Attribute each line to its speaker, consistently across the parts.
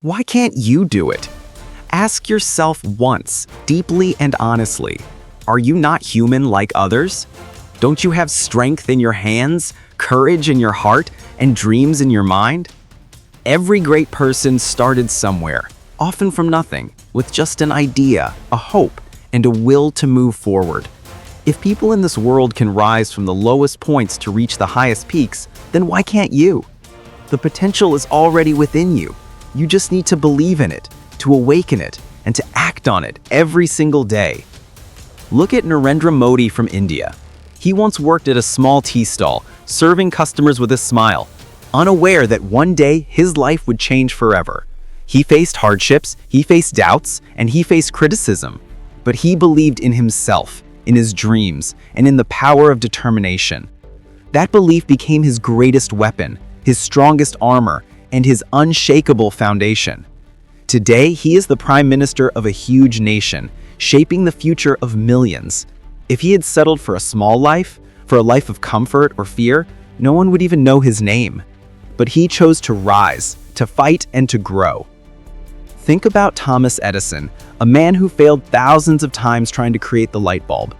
Speaker 1: Why can't you do it? Ask yourself once, deeply and honestly, are you not human like others? Don't you have strength in your hands, courage in your heart, and dreams in your mind? Every great person started somewhere, often from nothing, with just an idea, a hope, and a will to move forward. If people in this world can rise from the lowest points to reach the highest peaks, then why can't you? The potential is already within you. You just need to believe in it, to awaken it, and to act on it every single day. Look at Narendra Modi from India. He once worked at a small tea stall, serving customers with a smile, unaware that one day his life would change forever. He faced hardships, he faced doubts, and he faced criticism. But he believed in himself, in his dreams, and in the power of determination. That belief became his greatest weapon, his strongest armor, and his unshakable foundation. Today, he is the Prime Minister of a huge nation, shaping the future of millions. If he had settled for a small life, for a life of comfort or fear, no one would even know his name. But he chose to rise, to fight, and to grow. Think about Thomas Edison, a man who failed thousands of times trying to create the light bulb.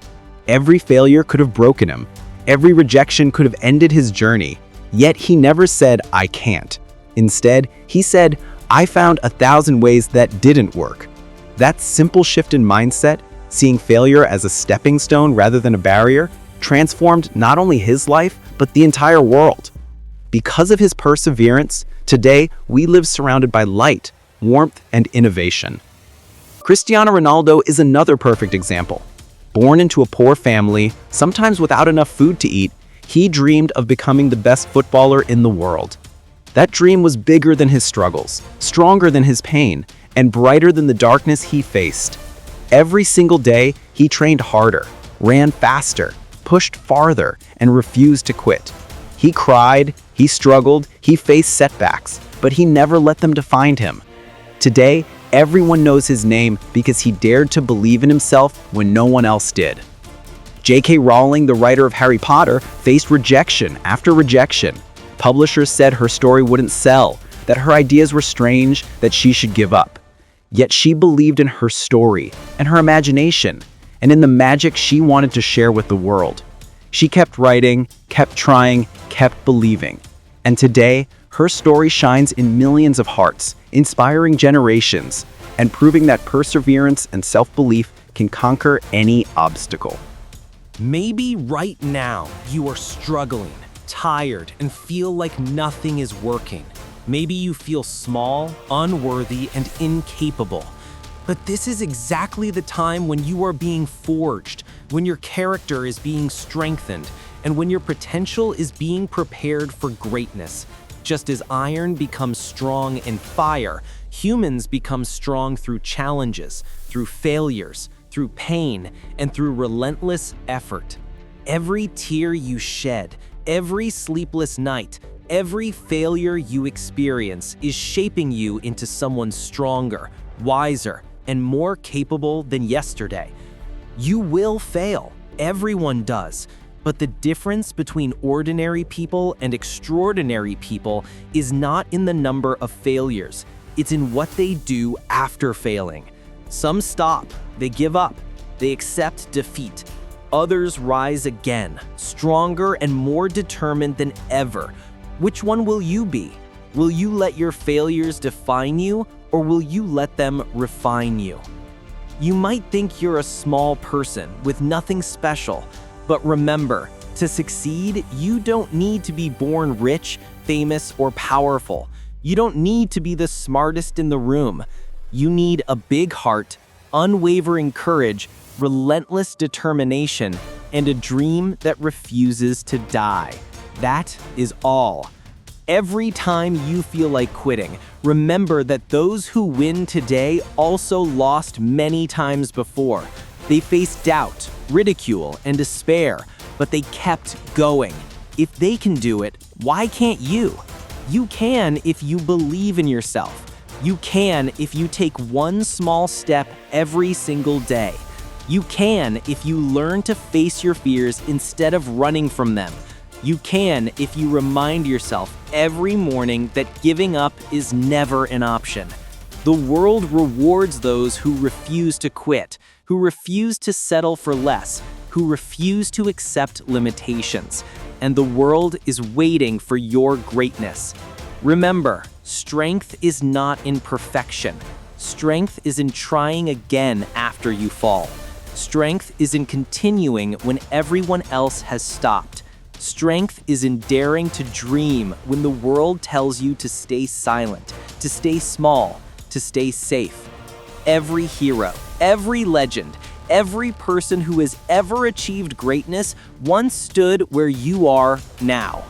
Speaker 1: Every failure could have broken him. Every rejection could have ended his journey. Yet he never said, "I can't." Instead, he said, "I found 1,000 ways that didn't work." That simple shift in mindset, seeing failure as a stepping stone rather than a barrier, transformed not only his life, but the entire world. Because of his perseverance, today we live surrounded by light, warmth, and innovation. Cristiano Ronaldo is another perfect example. Born into a poor family, sometimes without enough food to eat, he dreamed of becoming the best footballer in the world. That dream was bigger than his struggles, stronger than his pain, and brighter than the darkness he faced. Every single day, he trained harder, ran faster, pushed farther, and refused to quit. He cried, he struggled, he faced setbacks, but he never let them define him. Today, everyone knows his name because he dared to believe in himself when no one else did. J.K. Rowling, the writer of Harry Potter, faced rejection after rejection. Publishers said her story wouldn't sell, that her ideas were strange, that she should give up. Yet she believed in her story and her imagination, and in the magic she wanted to share with the world. She kept writing, kept trying, kept believing. And today, her story shines in millions of hearts, inspiring generations, and proving that perseverance and self-belief can conquer any obstacle.
Speaker 2: Maybe right now you are struggling, tired, and feel like nothing is working. Maybe you feel small, unworthy, and incapable. But this is exactly the time when you are being forged, when your character is being strengthened, and when your potential is being prepared for greatness. Just as iron becomes strong in fire, humans become strong through challenges, through failures, through pain, and through relentless effort. Every tear you shed, every sleepless night, every failure you experience is shaping you into someone stronger, wiser, and more capable than yesterday. You will fail. Everyone does. But the difference between ordinary people and extraordinary people is not in the number of failures. It's in what they do after failing. Some stop, they give up, they accept defeat. Others rise again, stronger and more determined than ever. Which one will you be? Will you let your failures define you, or will you let them refine you? You might think you're a small person with nothing special, but remember, to succeed, you don't need to be born rich, famous, or powerful. You don't need to be the smartest in the room. You need a big heart, unwavering courage, relentless determination, and a dream that refuses to die. That is all. Every time you feel like quitting, remember that those who win today also lost many times before. They faced doubt, ridicule, and despair, but they kept going. If they can do it, why can't you? You can if you believe in yourself. You can if you take one small step every single day. You can if you learn to face your fears instead of running from them. You can if you remind yourself every morning that giving up is never an option. The world rewards those who refuse to quit, who refuse to settle for less, who refuse to accept limitations. And the world is waiting for your greatness. Remember, strength is not in perfection. Strength is in trying again after you fall. Strength is in continuing when everyone else has stopped. Strength is in daring to dream when the world tells you to stay silent, to stay small, to stay safe. Every hero, every legend, every person who has ever achieved greatness once stood where you are now.